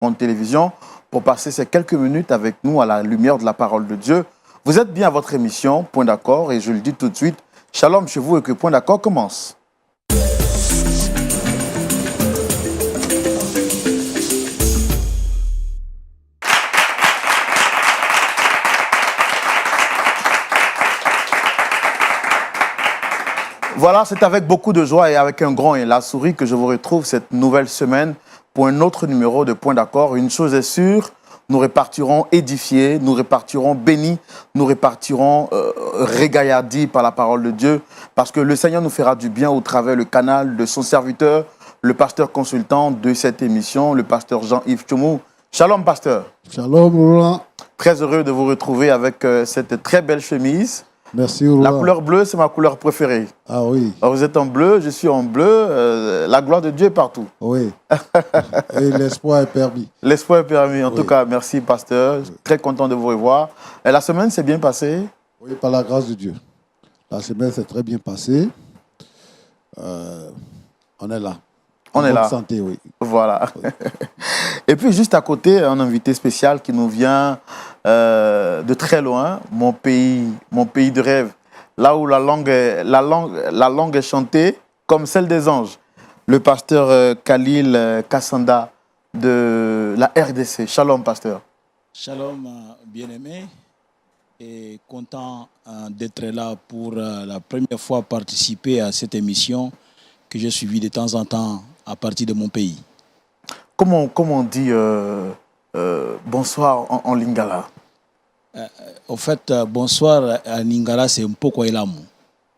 en télévision pour passer ces quelques minutes avec nous à la lumière de la parole de Dieu. Vous êtes bien à votre émission, Point d'accord, et je le dis tout de suite, Shalom chez vous et que Point d'accord commence. Voilà, c'est avec beaucoup de joie et avec un grand et la souris que je vous retrouve cette nouvelle semaine pour un autre numéro de Point d'accord. Une chose est sûre, nous repartirons édifiés, nous repartirons bénis, nous repartirons régaillardis par la parole de Dieu, parce que le Seigneur nous fera du bien au travers le canal de son serviteur, le pasteur consultant de cette émission, le pasteur Jean-Yves Tchoumou. Shalom, pasteur. Shalom, Roland. Très heureux de vous retrouver avec cette très belle chemise. Merci, Roland. La couleur bleue, c'est ma couleur préférée. Ah oui. Alors vous êtes en bleu, je suis en bleu. La gloire de Dieu est partout. Oui. Et l'espoir est permis. L'espoir est permis. En tout cas, merci, pasteur. Très content de vous revoir. Et la semaine s'est bien passée? Oui, par la grâce de Dieu. La semaine s'est très bien passée. On est là. On est là. En bonne santé, oui. Voilà. Oui. Et puis, juste à côté, un invité spécial qui nous vient de très loin, mon pays de rêve, là où la langue est chantée comme celle des anges. Le pasteur Khalil Kassanda de la RDC. Shalom, pasteur. Shalom, bien-aimé, et content d'être là pour la première fois participer à cette émission que j'ai suivie de temps en temps à partir de mon pays. Comment on dit bonsoir en lingala? Au fait, bonsoir en lingala, c'est Mpokwa Elamu.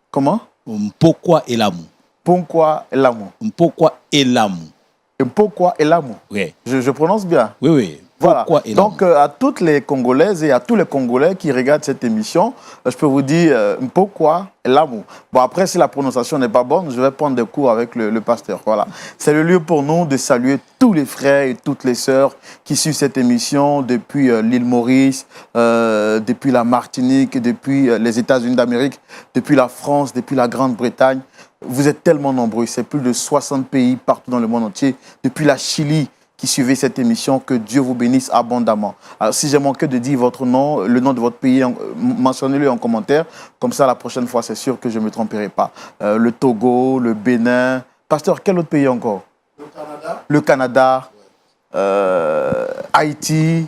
Comment? Mpokwa Elamu. Mpokwa Elamu. Mpokwa Elamu. Mpokwa Elamu. Oui. Je prononce bien. Oui, oui. Voilà. Donc, à toutes les Congolaises et à tous les Congolais qui regardent cette émission, je peux vous dire Mpokwa Elamu. Bon, après, si la prononciation n'est pas bonne, je vais prendre des cours avec le pasteur. Voilà. C'est le lieu pour nous de saluer tous les frères et toutes les sœurs qui suivent cette émission depuis l'île Maurice, depuis la Martinique, depuis les États-Unis d'Amérique, depuis la France, depuis la Grande-Bretagne. Vous êtes tellement nombreux. C'est plus de 60 pays partout dans le monde entier. Depuis la Chili, qui suivez cette émission, que Dieu vous bénisse abondamment. Alors, si j'ai manqué de dire votre nom, le nom de votre pays, mentionnez-le en commentaire. Comme ça, la prochaine fois, c'est sûr que je ne me tromperai pas. Le Togo, le Bénin. Pasteur, quel autre pays encore? Le Canada. Haïti. Oui.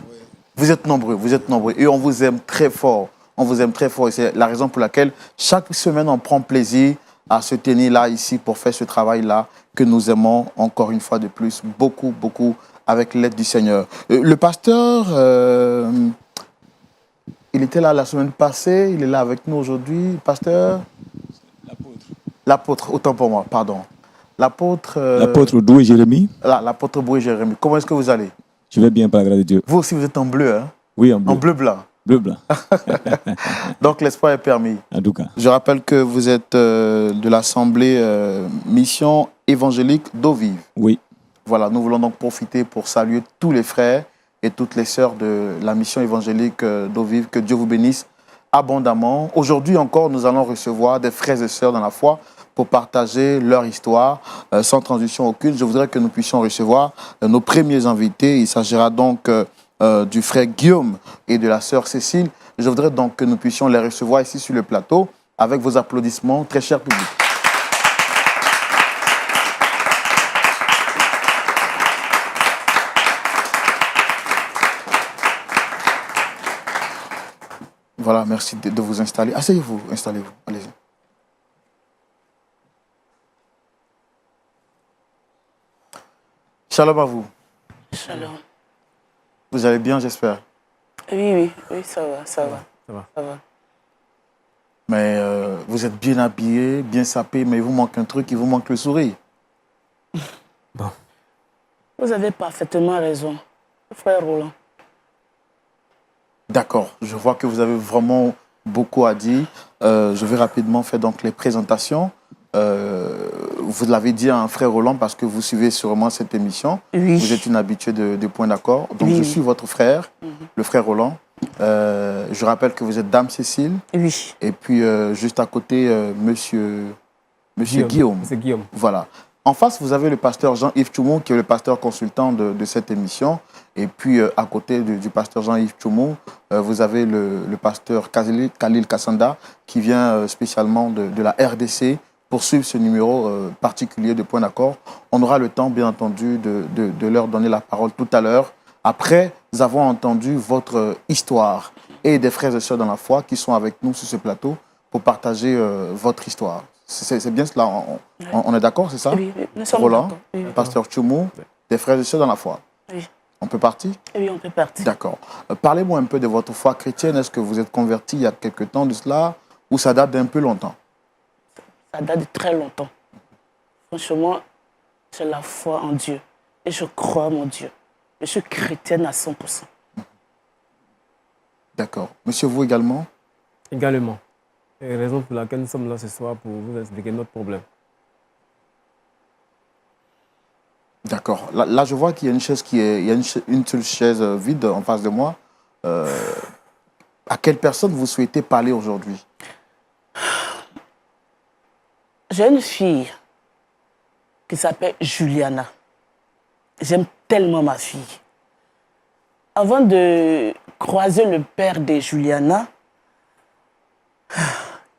Vous êtes nombreux. Et on vous aime très fort. On vous aime très fort. Et c'est la raison pour laquelle, chaque semaine, on prend plaisir à se tenir là, ici, pour faire ce travail-là que nous aimons, encore une fois de plus, beaucoup, beaucoup, avec l'aide du Seigneur. Le pasteur, il était là la semaine passée, il est là avec nous aujourd'hui. Pasteur? L'apôtre, autant pour moi, pardon. L'apôtre Doué Jérémie. L'apôtre Doué Jérémie. Comment est-ce que vous allez? Je vais bien, par la grâce de Dieu. Vous aussi, vous êtes en bleu, hein? Oui, en bleu. En bleu-blanc. Bleu-blanc. Donc, l'espoir est permis. En tout cas. Je rappelle que vous êtes de l'Assemblée Mission évangélique d'Eau Vive. Oui. Voilà, nous voulons donc profiter pour saluer tous les frères et toutes les sœurs de la Mission évangélique d'Eau Vive. Que Dieu vous bénisse abondamment. Aujourd'hui encore, nous allons recevoir des frères et sœurs dans la foi pour partager leur histoire sans transition aucune. Je voudrais que nous puissions recevoir nos premiers invités. Il s'agira donc du frère Guillaume et de la sœur Cécile. Je voudrais donc que nous puissions les recevoir ici sur le plateau avec vos applaudissements, très cher public. Voilà, merci de vous installer. Asseyez-vous, installez-vous, allez-y. Shalom à vous. Shalom. Vous allez bien, j'espère? Oui, ça va. Mais vous êtes bien habillé, bien sapé, mais il vous manque un truc, il vous manque le sourire. Bon. Vous avez parfaitement raison, frère Roland. D'accord, je vois que vous avez vraiment beaucoup à dire. Je vais rapidement faire donc les présentations. Vous l'avez dit à un frère Roland parce que vous suivez sûrement cette émission. Oui. Vous êtes une habituée de Point d'accord. Donc oui. Je suis votre frère, le frère Roland. Je rappelle que vous êtes Dame Cécile. Oui. Et puis juste à côté, Monsieur Guillaume. Monsieur Guillaume. Voilà. En face, vous avez le pasteur Jean-Yves Tchoumou, qui est le pasteur consultant de cette émission. Et puis, à côté du pasteur Jean-Yves Tchoumou, vous avez le pasteur Khalil Kassanda, qui vient spécialement de la RDC pour suivre ce numéro particulier de Point d'accord. On aura le temps, bien entendu, de leur donner la parole tout à l'heure. Après, nous avons entendu votre histoire et des frères et sœurs dans la foi qui sont avec nous sur ce plateau pour partager votre histoire. C'est bien cela, on est d'accord, c'est ça? Oui, nous sommes Roland, d'accord. Oui. pasteur Tchoumou, des frères et sœurs dans la foi. Oui. On peut partir? Oui, on peut partir. D'accord. Parlez-moi un peu de votre foi chrétienne. Est-ce que vous êtes converti il y a quelque temps de cela ou ça date d'un peu longtemps? Ça date de très longtemps. Franchement, j'ai la foi en Dieu et je crois en mon Dieu. Je suis chrétienne à 100%. D'accord. Monsieur, vous également? Également. Et raison pour laquelle nous sommes là ce soir pour vous expliquer notre problème. D'accord. Là, je vois qu'il y a une chaise il y a une seule chaise vide en face de moi. À quelle personne vous souhaitez parler aujourd'hui? J'ai une fille qui s'appelle Juliana. J'aime tellement ma fille. Avant de croiser le père de Juliana,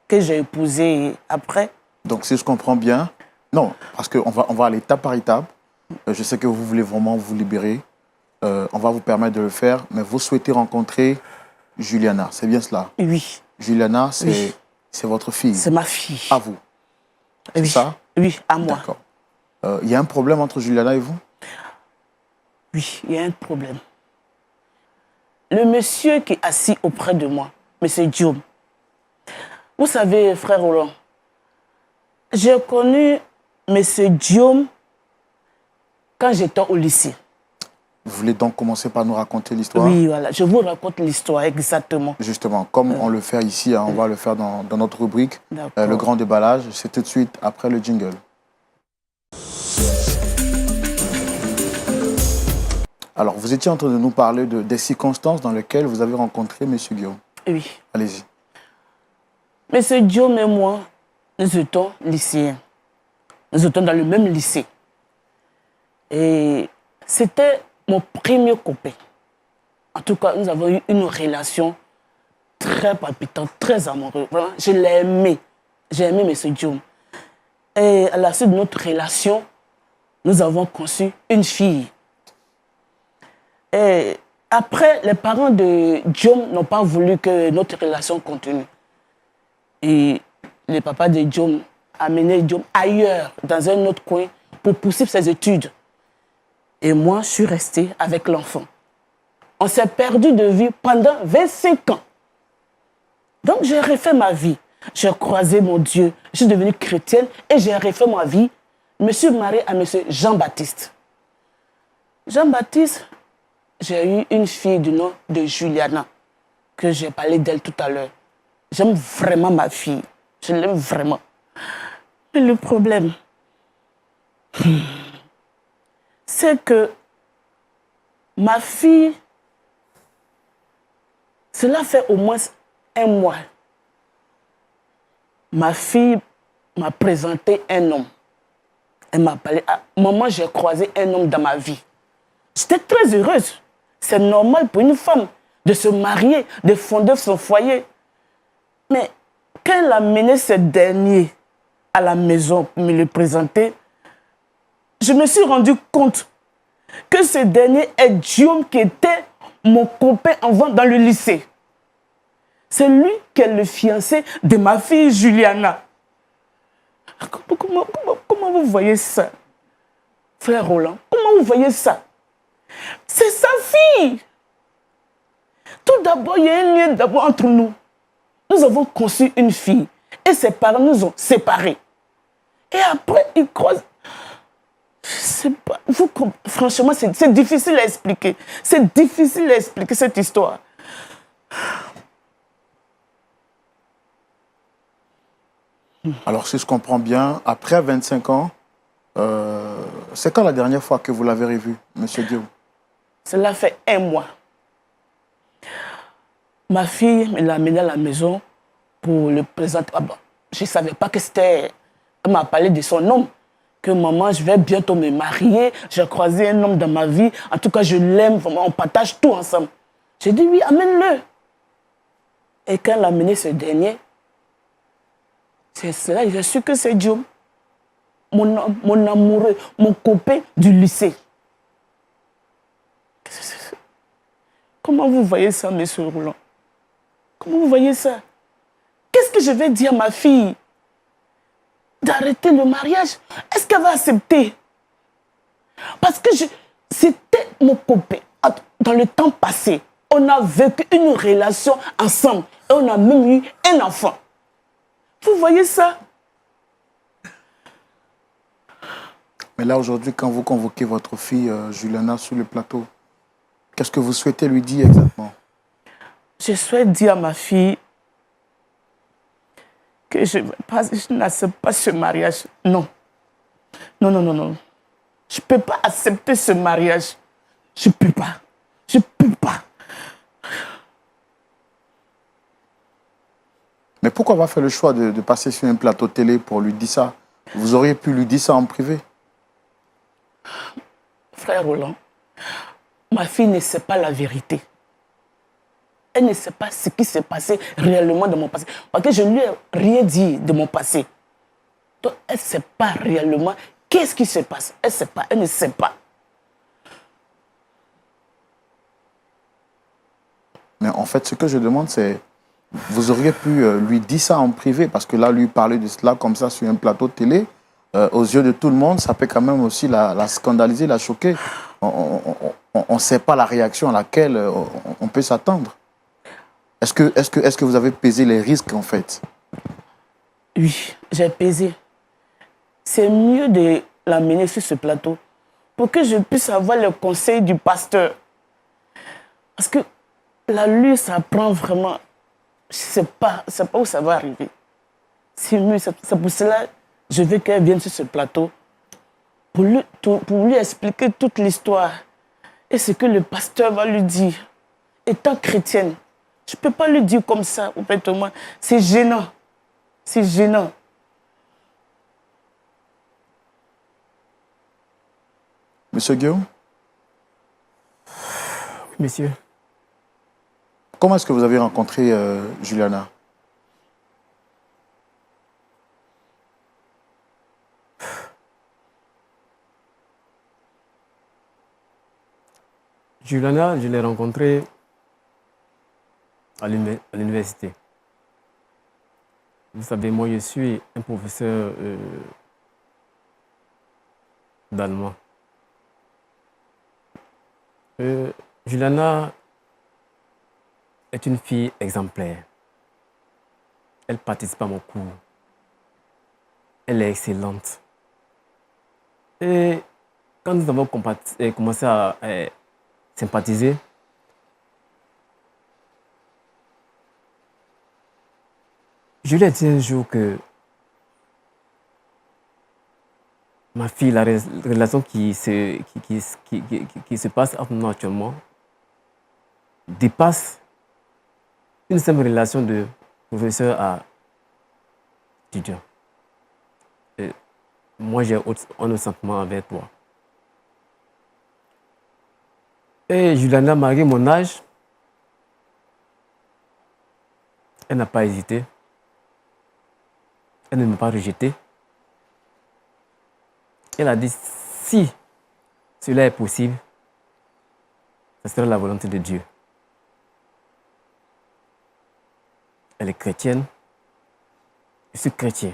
que j'ai épousé après. Donc, si je comprends bien, non, parce qu'on va aller étape par étape. Je sais que vous voulez vraiment vous libérer. On va vous permettre de le faire, mais vous souhaitez rencontrer Juliana, c'est bien cela? Oui. Juliana, c'est Oui. votre fille? C'est ma fille. À vous? C'est Oui. ça? Oui, à moi. D'accord. Il y a un problème entre Juliana et vous? Oui, il y a un problème. Le monsieur qui est assis auprès de moi, monsieur Diom. Vous savez, frère Roland, j'ai connu monsieur Diom quand j'étais au lycée. Vous voulez donc commencer par nous raconter l'histoire? Oui, voilà, je vous raconte l'histoire exactement. Justement, comme on le fait ici, hein, on va le faire dans notre rubrique, D'accord. le grand déballage. C'est tout de suite après le jingle. Alors, vous étiez en train de nous parler des circonstances dans lesquelles vous avez rencontré M. Guillaume. Oui. Allez-y. Monsieur Diom et moi, nous étions lycéens. Nous étions dans le même lycée. Et c'était mon premier copain. En tout cas, nous avons eu une relation très palpitante, très amoureuse. Vraiment, je l'ai aimé. J'ai aimé M. Diom. Et à la suite de notre relation, nous avons conçu une fille. Et après, les parents de Diom n'ont pas voulu que notre relation continue. Et le papa de Diom a mené Diom ailleurs, dans un autre coin, pour poursuivre ses études. Et moi, je suis restée avec l'enfant. On s'est perdu de vue pendant 25 ans. Donc, j'ai refait ma vie. J'ai croisé mon Dieu. Je suis devenue chrétienne et j'ai refait ma vie. Je me suis mariée à M. Jean-Baptiste. Jean-Baptiste, j'ai eu une fille du nom de Juliana, que j'ai parlé d'elle tout à l'heure. J'aime vraiment ma fille. Je l'aime vraiment. Mais le problème, c'est que ma fille, cela fait au moins un mois. Ma fille m'a présenté un homme. Elle m'a parlé. Ah, maman, j'ai croisé un homme dans ma vie. J'étais très heureuse. C'est normal pour une femme de se marier, de fonder son foyer. Mais quand elle a mené ce dernier à la maison pour me le présenter, je me suis rendu compte que ce dernier est Diom qui était mon copain avant dans le lycée. C'est lui qui est le fiancé de ma fille Juliana. Comment vous voyez ça, frère Roland? Comment vous voyez ça? C'est sa fille. Tout d'abord, il y a un lien d'abord entre nous. Nous avons conçu une fille et ses parents nous ont séparés. Et après, ils croisent. Je sais pas. Franchement, c'est difficile à expliquer. C'est difficile à expliquer cette histoire. Alors, si je comprends bien, après 25 ans, c'est quand la dernière fois que vous l'avez revu, M. Guillaume? Cela fait un mois. Ma fille me l'a amené à la maison pour le présenter. Ah bon, je ne savais pas que c'était... Elle m'a parlé de son homme que maman, je vais bientôt me marier, j'ai croisé un homme dans ma vie, en tout cas, je l'aime, vraiment, on partage tout ensemble. J'ai dit oui, amène-le. Et quand elle a amené ce dernier, c'est cela, j'ai su que c'est Dieu, mon amoureux, mon copain du lycée. Comment vous voyez ça, monsieur Roland? Comment vous voyez ça? Qu'est-ce que je vais dire à ma fille? D'arrêter le mariage? Est-ce qu'elle va accepter? Parce que c'était mon copain. Dans le temps passé, on a vécu une relation ensemble et on a même eu un enfant. Vous voyez ça? Mais là, aujourd'hui, quand vous convoquez votre fille, Juliana, sur le plateau, qu'est-ce que vous souhaitez lui dire exactement? Je souhaite dire à ma fille que je n'accepte pas ce mariage. Non. Non, non, non, non. Je ne peux pas accepter ce mariage. Je ne peux pas. Je ne peux pas. Mais pourquoi avoir fait le choix de passer sur un plateau télé pour lui dire ça? Vous auriez pu lui dire ça en privé. Frère Roland, ma fille ne sait pas la vérité. Elle ne sait pas ce qui s'est passé réellement dans mon passé. Parce que je ne lui ai rien dit de mon passé. Donc, elle ne sait pas réellement qu'est-ce qui se passe. Elle ne sait pas, elle ne sait pas. Mais en fait, ce que je demande, c'est... Vous auriez pu lui dire ça en privé, parce que là, lui parler de cela comme ça sur un plateau de télé, aux yeux de tout le monde, ça peut quand même aussi la scandaliser, la choquer. On ne sait pas la réaction à laquelle on peut s'attendre. Est-ce que vous avez pesé les risques, en fait? Oui, j'ai pesé. C'est mieux de l'amener sur ce plateau pour que je puisse avoir le conseil du pasteur. Parce que la lutte, ça prend vraiment... Je ne sais pas où ça va arriver. C'est mieux, c'est pour cela que je veux qu'elle vienne sur ce plateau pour lui expliquer toute l'histoire et ce que le pasteur va lui dire. Étant chrétienne, je ne peux pas lui dire comme ça, ouvertement. C'est gênant. C'est gênant. Monsieur Guillaume? Oui, monsieur. Comment est-ce que vous avez rencontré Juliana? Juliana, je l'ai rencontrée à l'université. Vous savez, moi, je suis un professeur d'allemand. Juliana est une fille exemplaire. Elle participe à mon cours. Elle est excellente. Et quand nous avons commencé à sympathiser, je lui ai dit un jour que ma fille, la relation qui se passe entre nous actuellement dépasse une simple relation de professeur à étudiant. Et moi, j'ai un autre sentiment avec toi. Et Juliana, malgré mon âge, elle n'a pas hésité. Elle ne m'a pas rejeté. Elle a dit, si cela est possible, ce sera la volonté de Dieu. Elle est chrétienne. Je suis chrétien.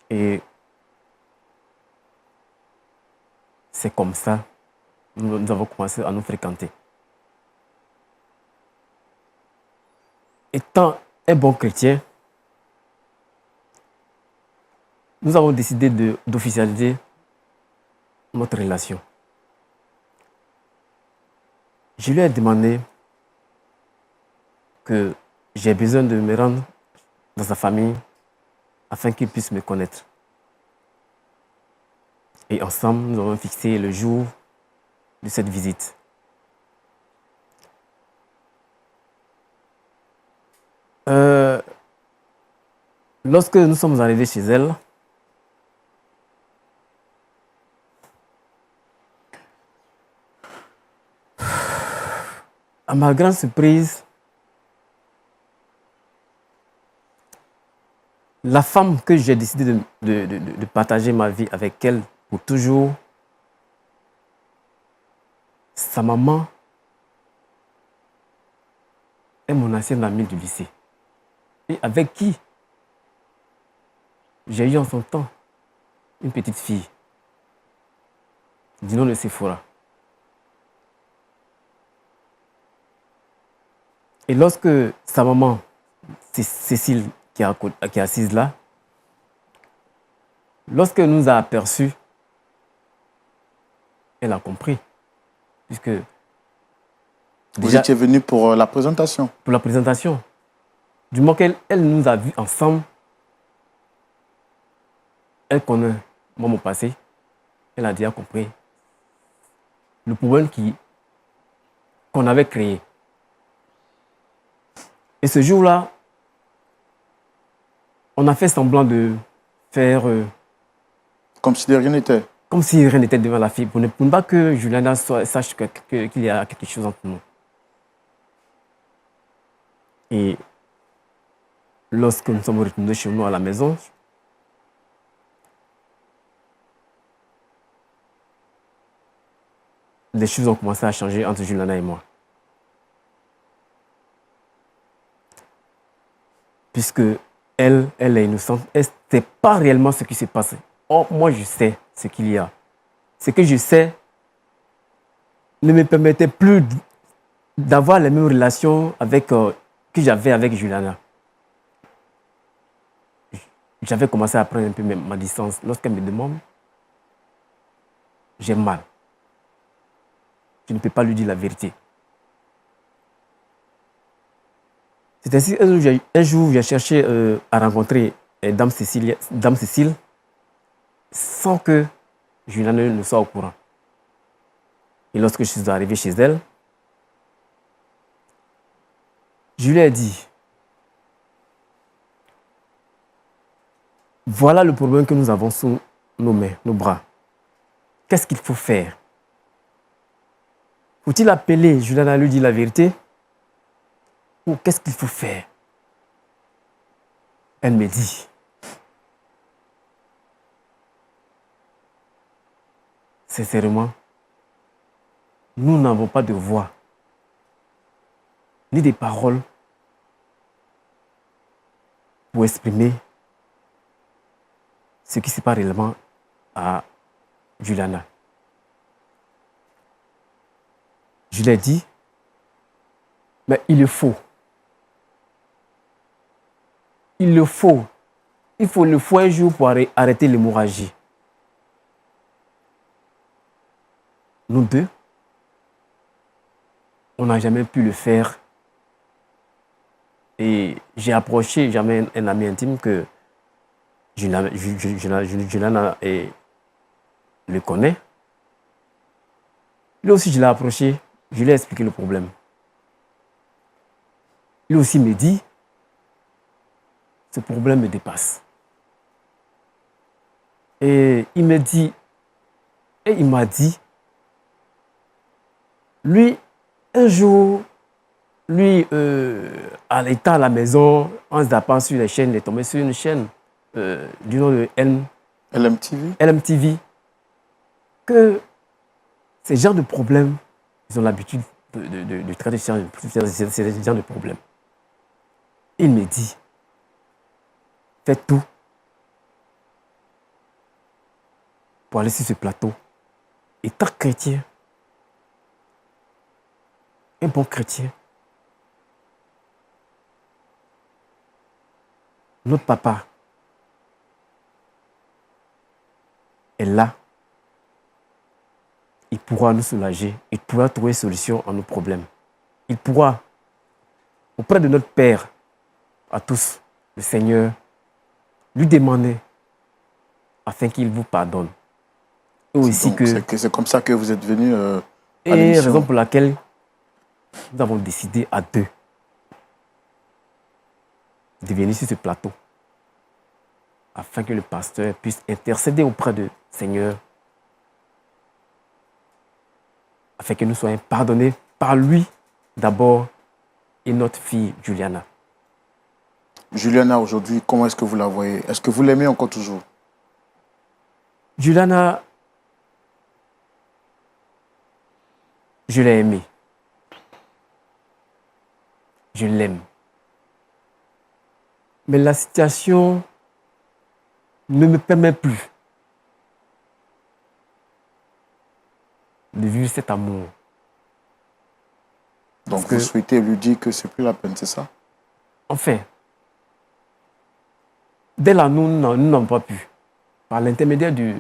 Et c'est comme ça que nous avons commencé à nous fréquenter. Étant un bon chrétien, nous avons décidé d'officialiser notre relation. Je lui ai demandé que j'ai besoin de me rendre dans sa famille afin qu'il puisse me connaître. Et ensemble, nous avons fixé le jour de cette visite. Lorsque nous sommes arrivés chez elle, à ma grande surprise, la femme que j'ai décidé de partager ma vie avec elle pour toujours, sa maman est mon ancienne amie du lycée. Et avec qui j'ai eu en son temps une petite fille du nom de Sephora. Et lorsque sa maman, Cécile, qui est assise là, lorsqu'elle nous a aperçus, elle a compris. Puisque Vous étiez venu pour la présentation. Pour la présentation. Du moment qu'elle nous a vus ensemble, elle connaît moi mon passé, elle a déjà compris le problème qu'on avait créé. Et ce jour-là, on a fait semblant de faire... Comme si de rien n'était. Comme si rien n'était devant la fille, pour ne pas que Juliana sache qu'il y a quelque chose entre nous. Et lorsque nous sommes retournés chez nous à la maison, les choses ont commencé à changer entre Juliana et moi. Puisque elle est innocente, elle ne sait pas réellement ce qui s'est passé. Or, moi, je sais ce qu'il y a. Ce que je sais ne me permettait plus d'avoir les mêmes relations que j'avais avec Juliana. J'avais commencé à prendre un peu ma distance. Lorsqu'elle me demande, j'ai mal. Je ne peux pas lui dire la vérité. C'est ainsi un jour, j'ai cherché à rencontrer Dame Cécile sans que Juliana ne soit au courant. Et lorsque je suis arrivé chez elle, je lui ai dit, voilà le problème que nous avons sous nos mains, nos bras. Qu'est-ce qu'il faut faire? Faut-il appeler Juliana à lui dire la vérité? Ou qu'est-ce qu'il faut faire? Elle me dit, sincèrement, nous n'avons pas de voix, ni des paroles pour exprimer ce qui se passe réellement à Juliana. Je lui ai dit, mais il le faut. Il le faut. Il faut le faire un jour pour arrêter l'hémorragie. Nous deux, on n'a jamais pu le faire. Et j'ai approché jamais un ami intime que Juliana le connaît. Lui aussi, je l'ai approché, je lui ai expliqué le problème. Lui aussi me dit, ce problème me dépasse. Et il m'a dit, lui, un jour, lui, à l'état à la maison, en se tapant sur les chaînes, il est tombé sur une chaîne du nom de LMTV, que ces genres de problèmes, ils ont l'habitude de traiter ces genres de problèmes. Il me dit, faites tout pour aller sur ce plateau. Étant chrétien, un bon chrétien, notre papa est là. Il pourra nous soulager, il pourra trouver solution à nos problèmes. Il pourra, auprès de notre Père, à tous, le Seigneur, lui demander afin qu'il vous pardonne. Et aussi c'est comme ça que vous êtes venu à et l'émission. raison pour laquelle nous avons décidé à deux de venir sur ce plateau afin que le pasteur puisse intercéder auprès du Seigneur afin que nous soyons pardonnés par lui d'abord et notre fille Juliana. Juliana, aujourd'hui, comment est-ce que vous la voyez? Est-ce que vous l'aimez encore toujours? Juliana, je l'ai aimée. Je l'aime. Mais la situation ne me permet plus de vivre cet amour. Donc vous souhaitez lui dire que c'est plus la peine, c'est ça? Enfin, dès là, nous n'avons pas pu. Par l'intermédiaire de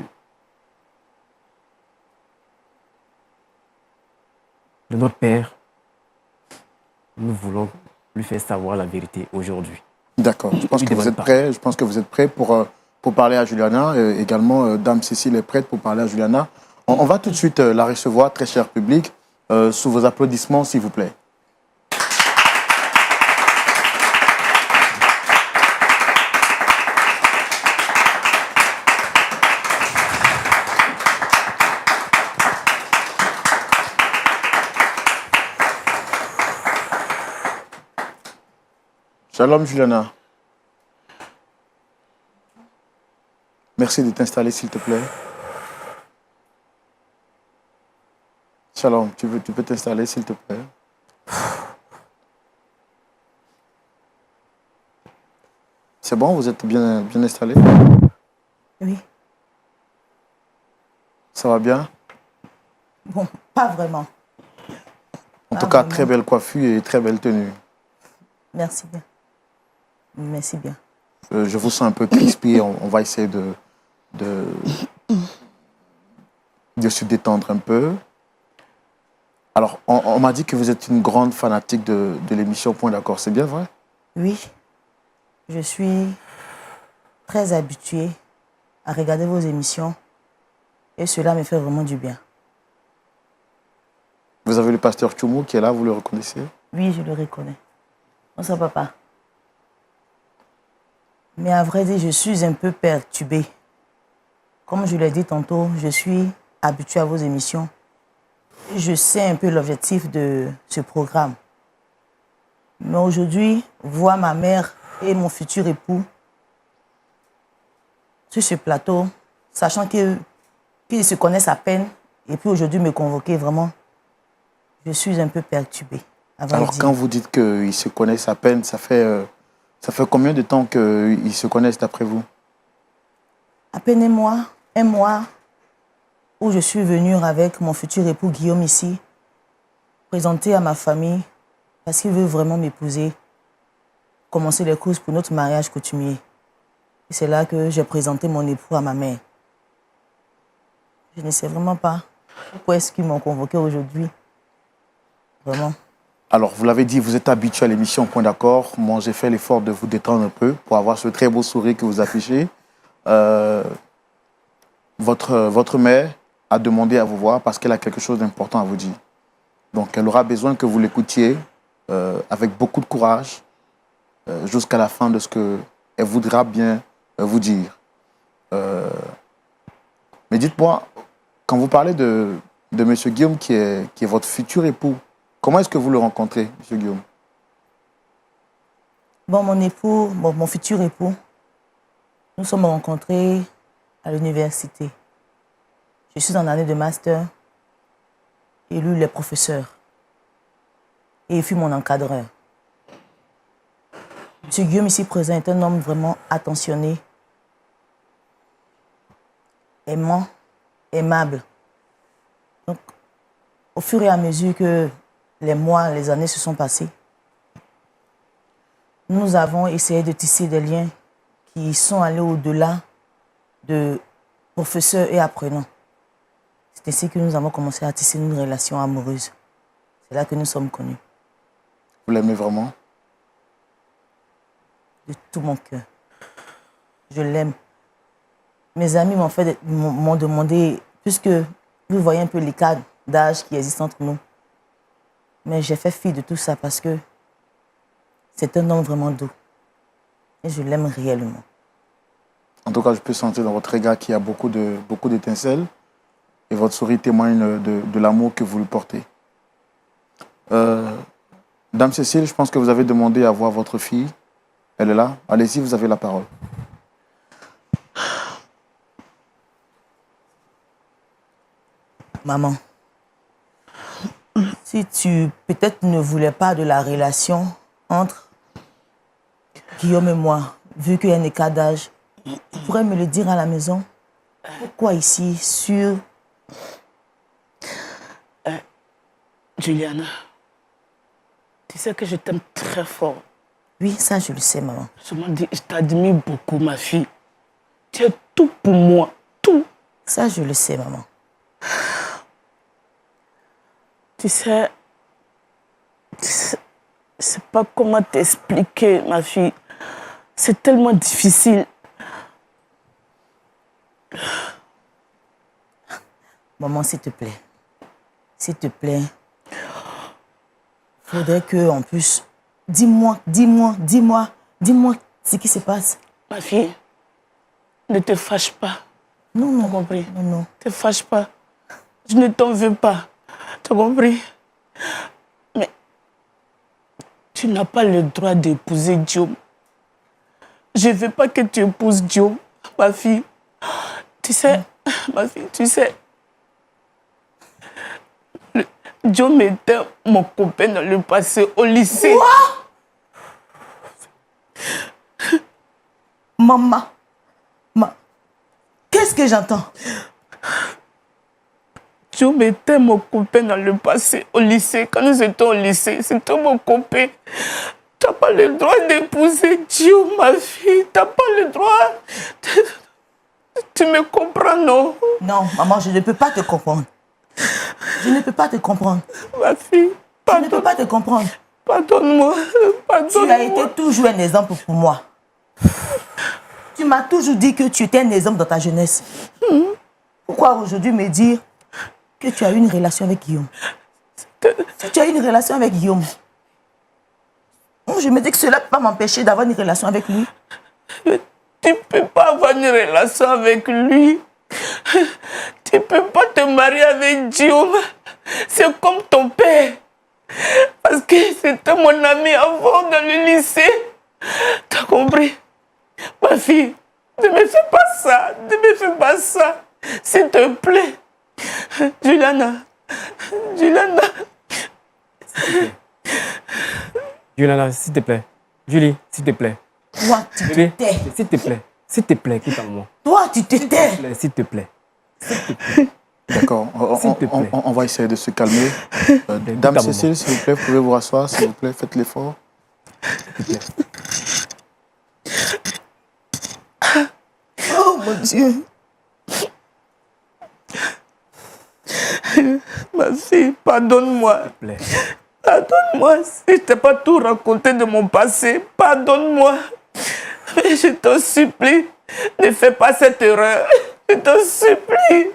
notre père, nous voulons lui faire savoir la vérité aujourd'hui. D'accord. Je pense que vous êtes prêts. Je pense que vous êtes prêts pour parler à Juliana. Également, Dame Cécile est prête pour parler à Juliana. On va tout de suite la recevoir, très cher public, sous vos applaudissements, s'il vous plaît. Shalom Juliana. Merci de t'installer s'il te plaît. Shalom, tu peux t'installer s'il te plaît. C'est bon, vous êtes bien installé? Oui. Ça va bien? Bon, pas vraiment. En tout cas, très belle coiffure et très belle tenue. Merci bien. Merci bien. Je vous sens un peu crispé. On va essayer de se détendre un peu. Alors, on m'a dit que vous êtes une grande fanatique de l'émission Point d'accord. C'est bien vrai? Oui. Je suis très habituée à regarder vos émissions et cela me fait vraiment du bien. Vous avez le pasteur Tchoumou qui est là, vous le reconnaissez? Oui, je le reconnais. Bonsoir, papa. Mais à vrai dire, je suis un peu perturbée. Comme je l'ai dit tantôt, je suis habituée à vos émissions. Je sais un peu l'objectif de ce programme. Mais aujourd'hui, voir ma mère et mon futur époux sur ce plateau, sachant qu'ils se connaissent à peine, et puis aujourd'hui me convoquer, vraiment, je suis un peu perturbée. Alors, quand vous dites qu'ils se connaissent à peine, ça fait combien de temps qu'ils se connaissent d'après vous? À peine un mois où je suis venue avec mon futur époux Guillaume ici, présenter à ma famille, parce qu'il veut vraiment m'épouser, commencer les courses pour notre mariage coutumier. Et c'est là que j'ai présenté mon époux à ma mère. Je ne sais vraiment pas pourquoi est-ce qu'ils m'ont convoqué aujourd'hui. Vraiment. Alors, vous l'avez dit, vous êtes habitué à l'émission Point d'accord. Moi, j'ai fait l'effort de vous détendre un peu pour avoir ce très beau sourire que vous affichez. Votre mère a demandé à vous voir parce qu'elle a quelque chose d'important à vous dire. Donc, elle aura besoin que vous l'écoutiez avec beaucoup de courage jusqu'à la fin de ce qu'elle voudra bien vous dire. Mais dites-moi, quand vous parlez de M. Guillaume, qui est votre futur époux, comment est-ce que vous le rencontrez, M. Guillaume? Bon, mon futur époux, nous sommes rencontrés à l'université. Je suis en année de master et lui, il est professeur. Et il fut mon encadreur. M. Guillaume, ici présent, est un homme vraiment attentionné, aimant, aimable. Donc, au fur et à mesure que les mois, les années se sont passés, nous avons essayé de tisser des liens qui sont allés au-delà de professeurs et apprenants. C'est ainsi que nous avons commencé à tisser une relation amoureuse. C'est là que nous sommes connus. Vous l'aimez vraiment? De tout mon cœur. Je l'aime. Mes amis m'ont demandé, puisque vous voyez un peu l'écart d'âge qui existe entre nous, mais j'ai fait fi de tout ça parce que c'est un homme vraiment doux. Et je l'aime réellement. En tout cas, je peux sentir dans votre regard qu'il y a beaucoup d'étincelles et votre sourire témoigne de l'amour que vous lui portez. Dame Cécile, je pense que vous avez demandé à voir votre fille. Elle est là. Allez-y, vous avez la parole. Maman, si tu peut-être ne voulais pas de la relation entre Guillaume et moi, vu qu'il y a un écart d'âge, tu pourrais me le dire à la maison? Pourquoi ici, sur... Juliana, tu sais que je t'aime très fort. Oui, ça je le sais, maman. Je t'admire beaucoup, ma fille. Tu es tout pour moi, tout. Ça je le sais, maman. Tu sais, c'est pas comment t'expliquer, ma fille. C'est tellement difficile. Maman, s'il te plaît. S'il te plaît. Faudrait qu'on puisse... Dis-moi ce qui se passe. Ma fille, ne te fâche pas. Non, non. T'as compris? Non, non. Ne te fâche pas. Je ne t'en veux pas. T'as compris? Mais tu n'as pas le droit d'épouser Diom. Je ne veux pas que tu épouses Diom, ma fille. Tu sais, ma fille, tu sais, Diom était mon copain dans le passé au lycée. Quoi? Maman, qu'est-ce que j'entends? Diom était mon copain dans le passé au lycée. Quand nous étions au lycée, c'était mon copain. Tu n'as pas le droit d'épouser Diom, ma fille. Tu n'as pas le droit. Tu me comprends, non? Non, maman, je ne peux pas te comprendre. Je ne peux pas te comprendre. Ma fille, Je ne peux pas te comprendre. pardonne-moi. Tu as été toujours un exemple pour moi. Tu m'as toujours dit que tu étais un exemple dans ta jeunesse. Pourquoi aujourd'hui me dire que tu as eu une relation avec Guillaume? Si tu as eu une relation avec Guillaume, je me dis que cela ne peut pas m'empêcher d'avoir une relation avec lui. Tu ne peux pas avoir une relation avec lui. Tu ne peux pas te marier avec Guillaume. C'est comme ton père. Parce que c'était mon ami avant dans le lycée. T'as compris? Ma fille, ne me fais pas ça. Ne me fais pas ça. S'il te plaît. Juliana. Juliana. Juliana, s'il te plaît. Julie, s'il te plaît. Toi, tu te Bébé, tais. s'il te plaît. S'il te plaît, écoute-moi. Toi, tu te tais. S'il te plaît. D'accord, S'il te plaît. on va essayer de se calmer. Dame Cécile, s'il vous plaît, vous pouvez vous rasseoir, s'il vous plaît, faites l'effort. Oh mon Dieu. Ma fille, pardonne-moi. S'il te plaît. Pardonne-moi si je t'ai pas tout raconté de mon passé. Pardonne-moi. Mais je t'en supplie, ne fais pas cette erreur. Je t'en supplie.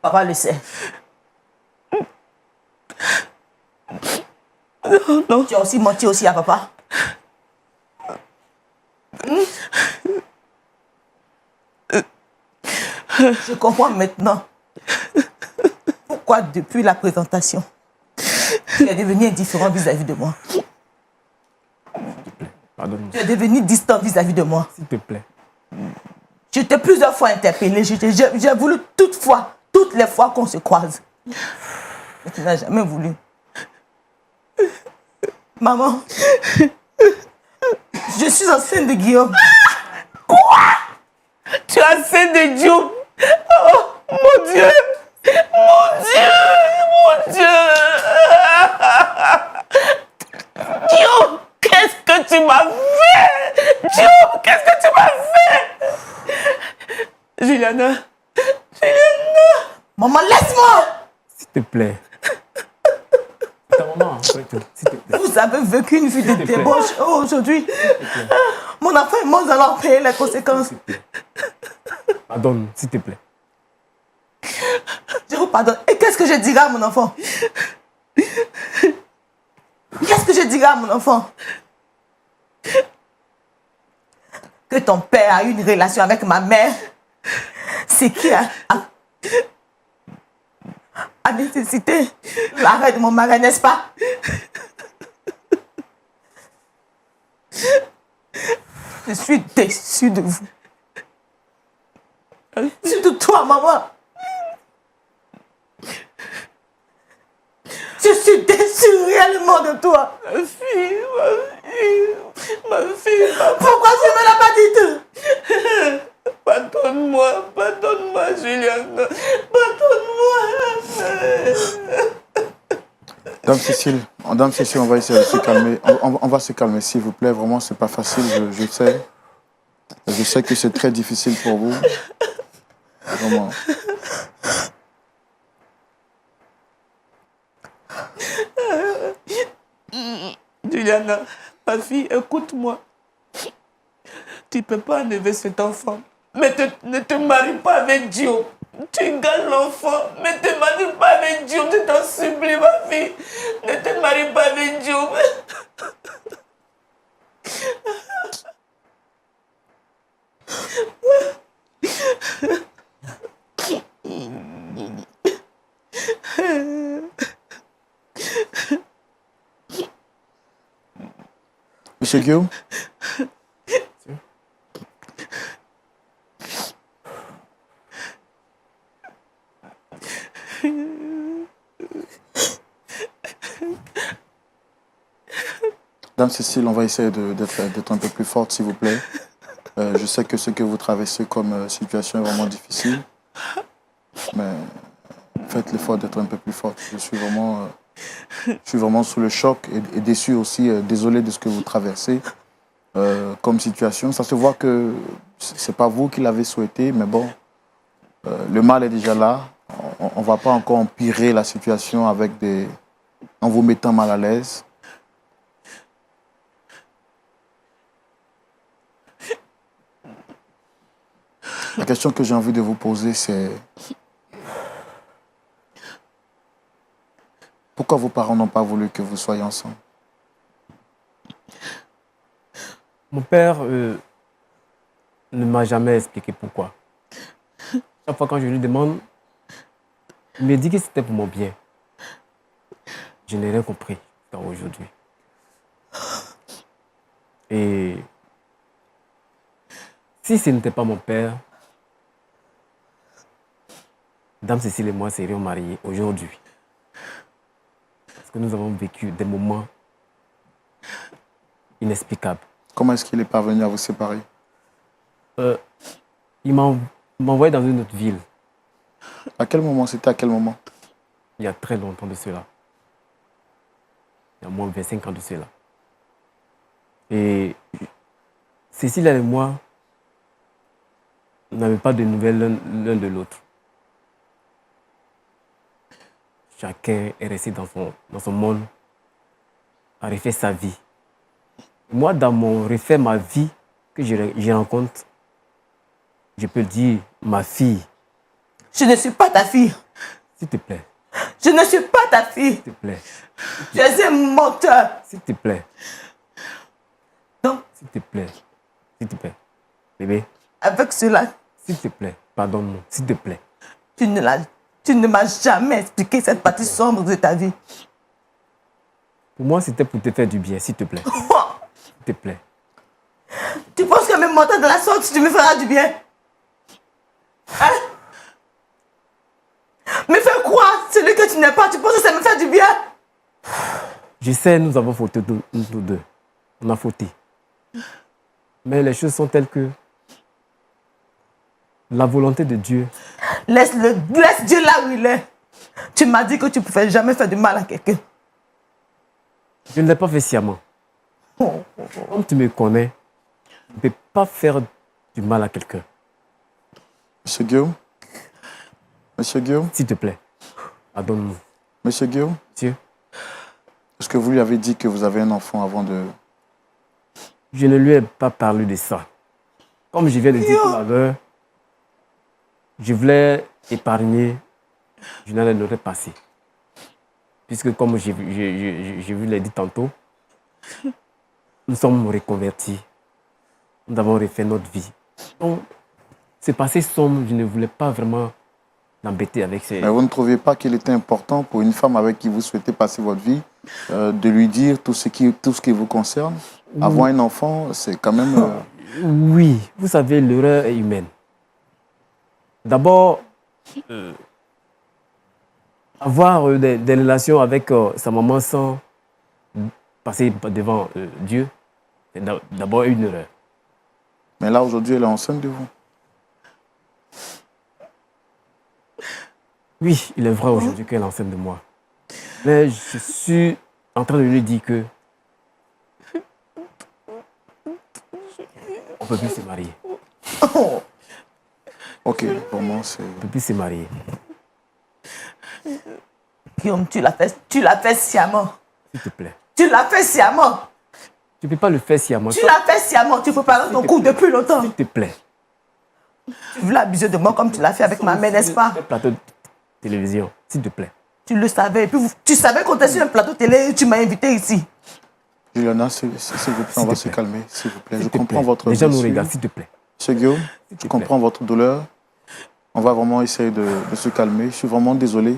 Papa le sait. Non. Tu as aussi menti aussi à papa. Je comprends maintenant pourquoi depuis la présentation, tu es devenu indifférent vis-à-vis de moi. Pardonne-moi. Tu es devenu distant vis-à-vis de moi. S'il te plaît. Je t'ai plusieurs fois interpellé. J'ai voulu toutes les fois qu'on se croise. Mais tu n'as jamais voulu. Maman, je suis enceinte de Guillaume. Quoi? Tu as assez de Dieu. Oh, mon Dieu. Mon Dieu. Mon Dieu. Dieu, qu'est-ce que tu m'as fait? Dieu, qu'est-ce que tu m'as fait? Juliana. Juliana. Maman, laisse-moi. S'il te plaît. Ta maman, s'il te plaît. Vous avez vécu une vie de te plaît. débauche. Oh, aujourd'hui, mon enfant et moi, nous allons payer les conséquences. S'il te plaît. Pardonne, s'il te plaît. Je vous pardonne. Et qu'est-ce que je dirai à mon enfant? Qu'est-ce que je dirai à mon enfant? Que ton père a eu une relation avec ma mère. C'est qui pas nécessité l'arrêt de mon mari, n'est-ce pas? Je suis déçue de vous. Surtout toi, maman. Je suis déçue réellement de toi. Ma fille, ma fille. Pourquoi tu ne me l'as pas dit? Pardonne-moi, Juliana. Pardonne-moi. Dame Cécile, on va essayer de se calmer. On va se calmer, s'il vous plaît. Vraiment, c'est pas facile, je sais. Je sais que c'est très difficile pour vous. Vraiment. Juliana, ma fille, écoute-moi. Tu ne peux pas enlever cet enfant. Mais ne te marie pas avec Dieu. Tu gardes l'enfant, mais ne te marie pas avec Dieu. Je t'en supplie, ma fille. Ne te marie pas avec Dieu. Monsieur Guillaume? Dame Cécile, on va essayer d'être un peu plus forte, s'il vous plaît. Je sais que ce que vous traversez comme situation est vraiment difficile. Mais faites l'effort d'être un peu plus forte. Je suis vraiment sous le choc et déçu aussi. Désolé de ce que vous traversez comme situation. Ça se voit que c'est pas vous qui l'avez souhaité, mais bon, le mal est déjà là. On ne va pas encore empirer la situation en vous mettant mal à l'aise. La question que j'ai envie de vous poser, c'est pourquoi vos parents n'ont pas voulu que vous soyez ensemble? Mon père ne m'a jamais expliqué pourquoi. Chaque fois quand je lui demande, il me dit que c'était pour mon bien. Je n'ai rien compris aujourd'hui. Et si ce n'était pas mon père, Dame Cécile et moi serions mariés aujourd'hui. Parce que nous avons vécu des moments inexplicables. Comment est-ce qu'il est parvenu à vous séparer? Il m'a envoyé dans une autre ville. À quel moment? C'était à quel moment? Il y a très longtemps de cela. Il y a moins de 25 ans de cela. Et Cécile et moi n'avions pas de nouvelles l'un de l'autre. Chacun est resté dans son monde, a refait sa vie. Moi, dans mon refait ma vie que je rencontre, je peux le dire, ma fille. Je ne suis pas ta fille. S'il te plaît. Je ne suis pas ta fille. S'il te plaît. Tu es un menteur. S'il te plaît. Non. S'il te plaît. S'il te plaît. Bébé. Avec cela. S'il te plaît. Pardonne-moi. S'il te plaît. Tu ne m'as jamais expliqué cette partie sombre de ta vie. Pour moi, c'était pour te faire du bien, s'il te plaît. S'il te plaît. Tu penses que même montant de la sorte, tu me feras du bien? Hein? Me faire croire celui que tu n'es pas, tu penses que ça me fait du bien? Je sais, nous avons fauté nous deux. On a fauté. Mais les choses sont telles que la volonté de Dieu. Laisse Dieu là où il est. Tu m'as dit que tu ne pouvais jamais faire du mal à quelqu'un. Je ne l'ai pas fait sciemment. Comme tu me connais, je ne peux pas faire du mal à quelqu'un. Monsieur Guillaume? Monsieur Guillaume? S'il te plaît, pardonne-nous. Monsieur Guillaume? Monsieur? Est-ce que vous lui avez dit que vous avez un enfant avant de... Je ne lui ai pas parlé de ça. Comme je viens de dire tout à l'heure, je voulais épargner, je n'allais le repasser. Puisque comme je vous l'ai dit tantôt, nous sommes reconvertis. Nous avons refait notre vie. Donc, c'est passé sombre, je ne voulais pas vraiment l'embêter avec ses... Mais vous ne trouviez pas qu'il était important pour une femme avec qui vous souhaitez passer votre vie de lui dire tout ce qui vous concerne? Avoir un enfant, c'est quand même... Oui, vous savez, l'erreur est humaine. D'abord, avoir des relations avec sa maman sans passer devant Dieu, c'est d'abord une erreur. Mais là, aujourd'hui, elle est enceinte de vous. Oui, il est vrai aujourd'hui qu'elle est enceinte de moi. Mais je suis en train de lui dire que on ne peut plus se marier. Ok, pour moi, c'est... On ne peut plus se marier. Guillaume, tu l'as fait sciemment. S'il te plaît. Tu l'as fait sciemment. Tu ne peux pas le faire sciemment. Tu l'as fait sciemment. Tu peux parler ton coup depuis longtemps. S'il te plaît. Tu voulais abuser de moi comme tu l'as fait avec ma mère, n'est-ce pas? Un plateau de télévision, s'il te plaît. Tu le savais. Et puis, tu savais qu'on était sur un plateau télé et tu m'as invité ici. Juliana, s'il vous plaît, on va se calmer, s'il vous plaît. Je comprends votre Les gens nous blessure. regardent, s'il te plaît. Monsieur Guillaume, je comprends votre douleur. On va vraiment essayer de se calmer. Je suis vraiment désolé.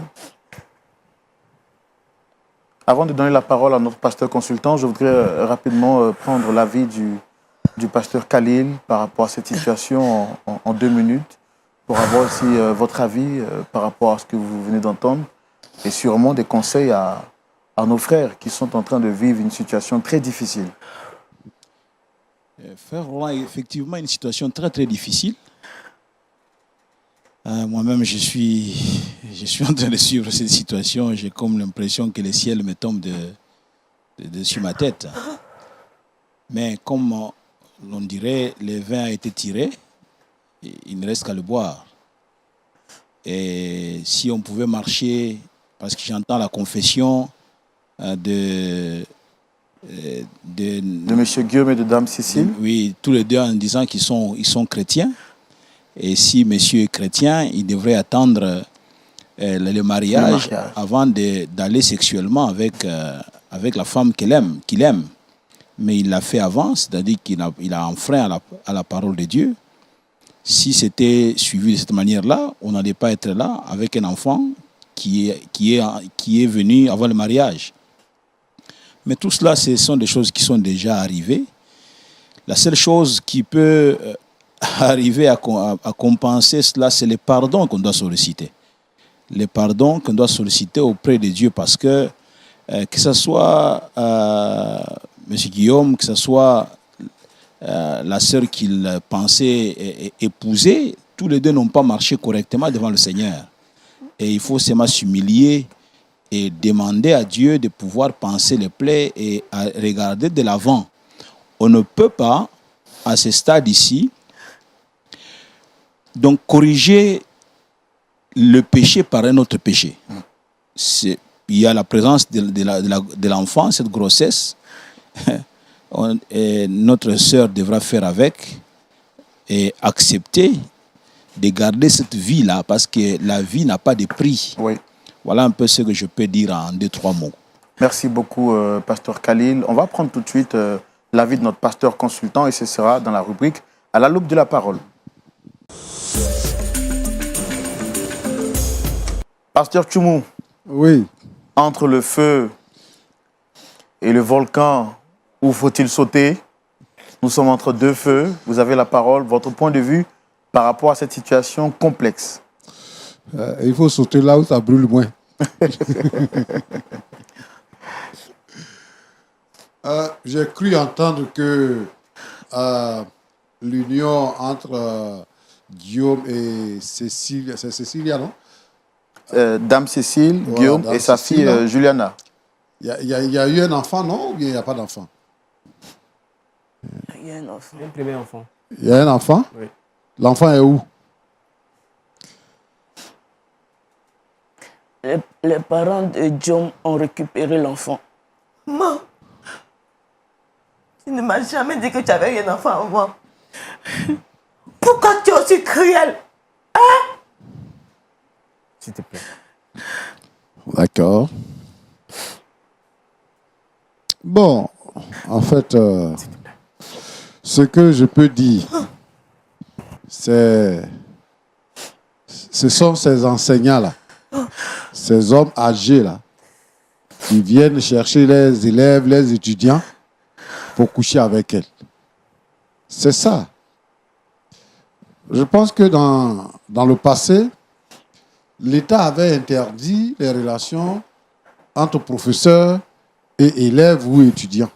Avant de donner la parole à notre pasteur consultant, je voudrais rapidement prendre l'avis du pasteur Khalil par rapport à cette situation en 2 minutes, pour avoir aussi votre avis par rapport à ce que vous venez d'entendre et sûrement des conseils à nos frères qui sont en train de vivre une situation très difficile. Frère Roland, effectivement, une situation très très difficile. Moi-même, je suis en train de suivre cette situation. J'ai comme l'impression que le ciel me tombe dessus ma tête. Mais comme l'on dirait, le vin a été tiré, il ne reste qu'à le boire. Et si on pouvait marcher, parce que j'entends la confession de M. Guillaume et de Dame Cécile. Oui, tous les deux en disant qu'ils sont chrétiens. Et si monsieur est chrétien, il devrait attendre le mariage avant d'aller sexuellement avec la femme qu'il aime. Mais il l'a fait avant, c'est-à-dire qu'il a enfreint à la parole de Dieu. Si c'était suivi de cette manière-là, on n'allait pas être là avec un enfant qui est venu avant le mariage. Mais tout cela, ce sont des choses qui sont déjà arrivées. La seule chose qui peut arriver à compenser cela, c'est le pardon qu'on doit solliciter. Le pardon qu'on doit solliciter auprès de Dieu, parce que ce soit M. Guillaume, que ce soit la sœur qu'il pensait épouser, tous les deux n'ont pas marché correctement devant le Seigneur. Et il faut seulement s'humilier et demander à Dieu de pouvoir penser les plaies et à regarder de l'avant. On ne peut pas, à ce stade ici, donc corriger le péché par un autre péché. Il y a la présence de l'enfant, cette grossesse. Et notre sœur devra faire avec et accepter de garder cette vie-là, parce que la vie n'a pas de prix. Oui. Voilà un peu ce que je peux dire en 2-3 mots. Merci beaucoup, pasteur Khalil. On va prendre tout de suite l'avis de notre pasteur consultant et ce sera dans la rubrique « À la loupe de la parole ». Pasteur Tchoumou. Oui. Entre le feu et le volcan, où faut-il sauter? Nous sommes entre 2 feux. Vous avez la parole, votre point de vue par rapport à cette situation complexe. Il faut sauter là où ça brûle moins. J'ai cru entendre que l'union entre Guillaume et Cécile, c'est Cécilia, non? Dame Cécile, voilà, Guillaume Dame et sa fille Juliana. Il y a eu un enfant, non? Ou bien il n'y a pas d'enfant? Il y a un enfant. Un premier enfant. Il y a un enfant? Oui. L'enfant est où? Les parents de John ont récupéré l'enfant. Maman, tu ne m'as jamais dit que tu avais eu un enfant avant. Pourquoi tu es aussi cruel? Hein? S'il te plaît. D'accord. Bon, en fait, ce que je peux dire, c'est ce sont ces enseignants-là, ces hommes âgés-là, qui viennent chercher les élèves, les étudiants, pour coucher avec elles. C'est ça. Je pense que dans le passé, l'État avait interdit les relations entre professeurs et élèves ou étudiants.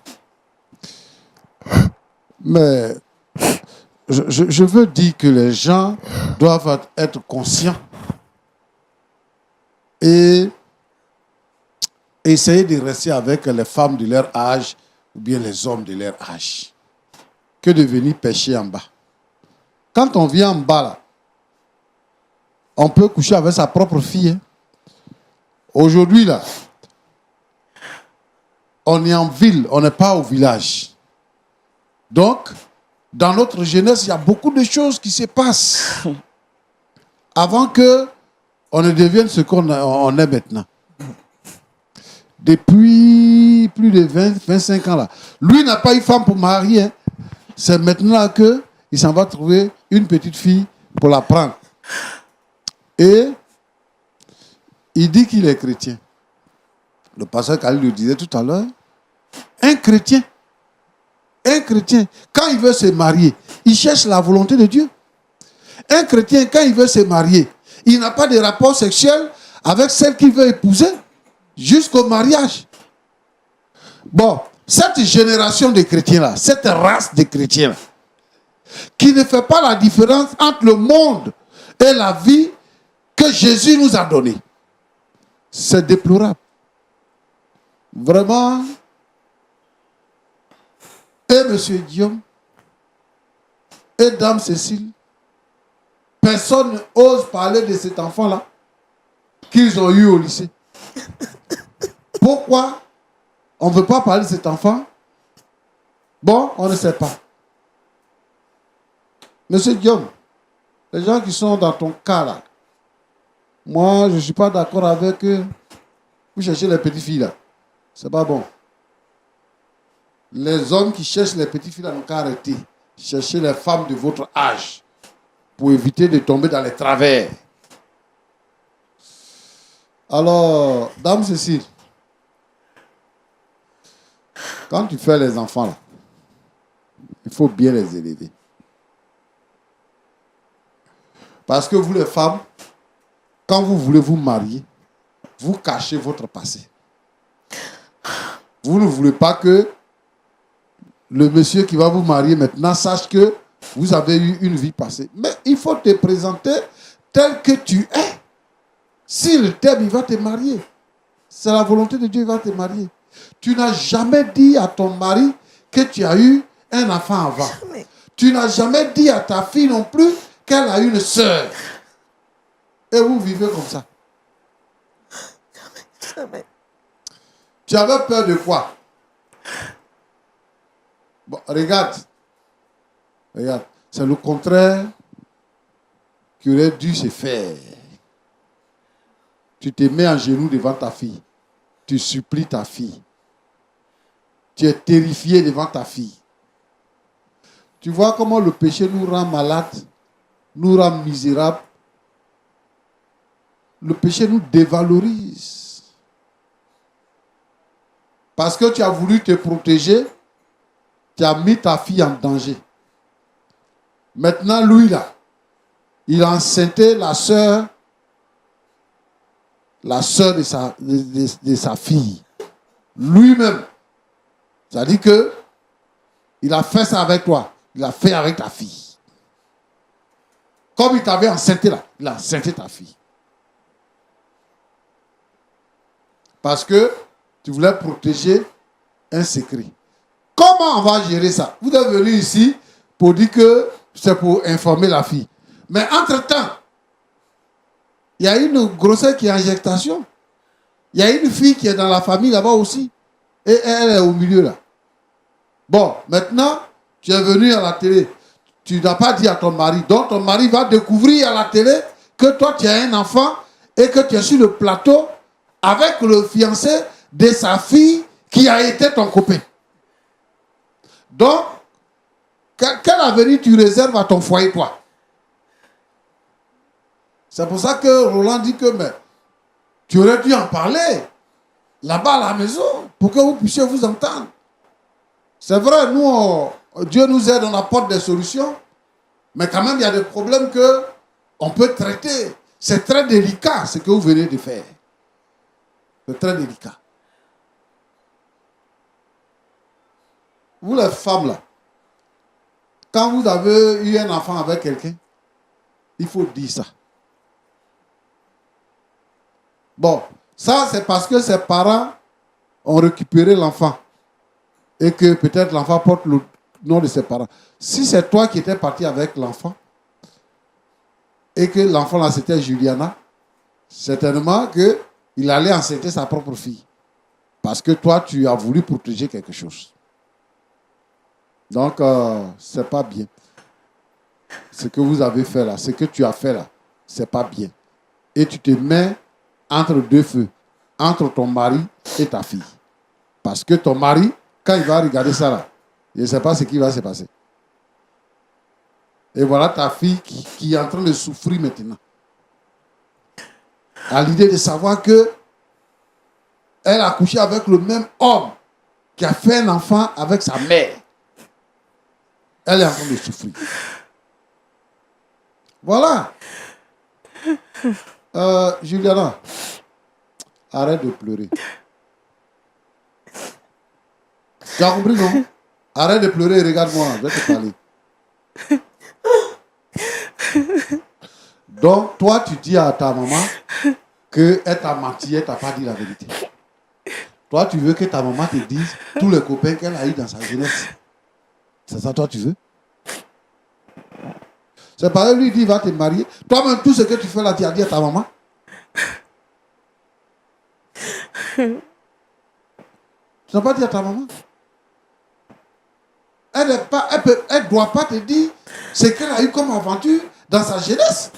Mais je veux dire que les gens doivent être conscients et essayer de rester avec les femmes de leur âge ou bien les hommes de leur âge que de venir pêcher en bas. Quand on vient en bas, là, on peut coucher avec sa propre fille. Hein. Aujourd'hui, là, on est en ville, on n'est pas au village. Donc, dans notre jeunesse, il y a beaucoup de choses qui se passent avant qu'on ne devienne ce qu'on est maintenant. Depuis plus de 25 ans, là. Lui n'a pas eu femme pour marier. Hein. C'est maintenant qu'il s'en va trouver une petite fille pour la prendre. Et il dit qu'il est chrétien. Le pasteur Khalil le disait tout à l'heure. Un chrétien, quand il veut se marier, il cherche la volonté de Dieu. Un chrétien, quand il veut se marier, il n'a pas de rapport sexuel avec celle qu'il veut épouser jusqu'au mariage. Bon, cette génération de chrétiens-là, cette race de chrétiens-là, qui ne fait pas la différence entre le monde et la vie que Jésus nous a donnée, c'est déplorable. Vraiment. Et M. Guillaume, et Dame Cécile, personne n'ose parler de cet enfant-là qu'ils ont eu au lycée. Pourquoi on ne veut pas parler de cet enfant? Bon, on ne sait pas. Monsieur Guillaume, les gens qui sont dans ton cas là, moi je ne suis pas d'accord avec eux. Vous cherchez les petites filles là. C'est pas bon. Les hommes qui cherchent les petites filles là n'ont qu'à arrêter. Cherchez les femmes de votre âge pour éviter de tomber dans les travers. Alors, Dame Cécile, quand tu fais les enfants là, il faut bien les élever. Parce que vous les femmes, quand vous voulez vous marier, vous cachez votre passé. Vous ne voulez pas que le monsieur qui va vous marier maintenant sache que vous avez eu une vie passée. Mais il faut te présenter tel que tu es. S'il t'aime, il va te marier. C'est la volonté de Dieu, il va te marier. Tu n'as jamais dit à ton mari que tu as eu un enfant avant. Jamais. Tu n'as jamais dit à ta fille non plus qu'elle a une sœur. Et vous vivez comme ça. Jamais. Tu avais peur de quoi? Bon, regarde. C'est le contraire qui aurait dû se faire. Tu te mets en genoux devant ta fille. Tu supplies ta fille. Tu es terrifié devant ta fille. Tu vois comment le péché nous rend malades, nous rend misérables. Le péché nous dévalorise. Parce que tu as voulu te protéger, tu as mis ta fille en danger. Maintenant, lui là, il a enceinté la sœur de sa fille. Lui-même. C'est-à-dire que il a fait ça avec toi. Il a fait avec ta fille. Comme il t'avait enceinté là, il a enceinté ta fille. Parce que tu voulais protéger un secret. Comment on va gérer ça? Vous êtes venu ici pour dire que c'est pour informer la fille. Mais entre-temps, il y a une grossesse qui est en gestation. Il y a une fille qui est dans la famille là-bas aussi. Et elle est au milieu là. Bon, maintenant, tu es venu à la télé. Tu n'as pas dit à ton mari. Donc ton mari va découvrir à la télé que toi tu as un enfant et que tu es sur le plateau avec le fiancé de sa fille qui a été ton copain. Donc, quel avenir tu réserves à ton foyer, toi? C'est pour ça que Roland dit que mais, tu aurais dû en parler là-bas à la maison pour que vous puissiez vous entendre. C'est vrai, nous, Dieu nous aide, on apporte des solutions, mais quand même, il y a des problèmes qu'on peut traiter. C'est très délicat ce que vous venez de faire. C'est très délicat. Vous les femmes là, quand vous avez eu un enfant avec quelqu'un, il faut dire ça. Bon, ça c'est parce que ses parents ont récupéré l'enfant et que peut-être l'enfant porte le nom de ses parents. Si c'est toi qui étais parti avec l'enfant et que l'enfant là c'était Juliana, certainement qu'il allait enceinter sa propre fille. Parce que toi tu as voulu protéger quelque chose. Donc, c'est pas bien. Ce que vous avez fait là, ce que tu as fait là, c'est pas bien. Et tu te mets entre deux feux, entre ton mari et ta fille. Parce que ton mari, quand il va regarder ça là, il ne sait pas ce qui va se passer. Et voilà ta fille qui est en train de souffrir maintenant. À l'idée de savoir que elle a couché avec le même homme qui a fait un enfant avec sa mère. Elle est en train de souffrir. Voilà. Juliana, arrête de pleurer. Tu as compris, non? Arrête de pleurer et regarde-moi, je vais te parler. Donc, toi, tu dis à ta maman qu'elle t'a menti, elle t'a pas dit la vérité. Toi, tu veux que ta maman te dise tous les copains qu'elle a eu dans sa jeunesse. C'est ça, toi, tu veux? C'est pareil, lui, il dit, il va te marier. Toi-même, tout ce que tu fais là, tu as dit à ta maman. Tu n'as pas dit à ta maman. Elle ne doit pas te dire ce qu'elle a eu comme aventure dans sa jeunesse.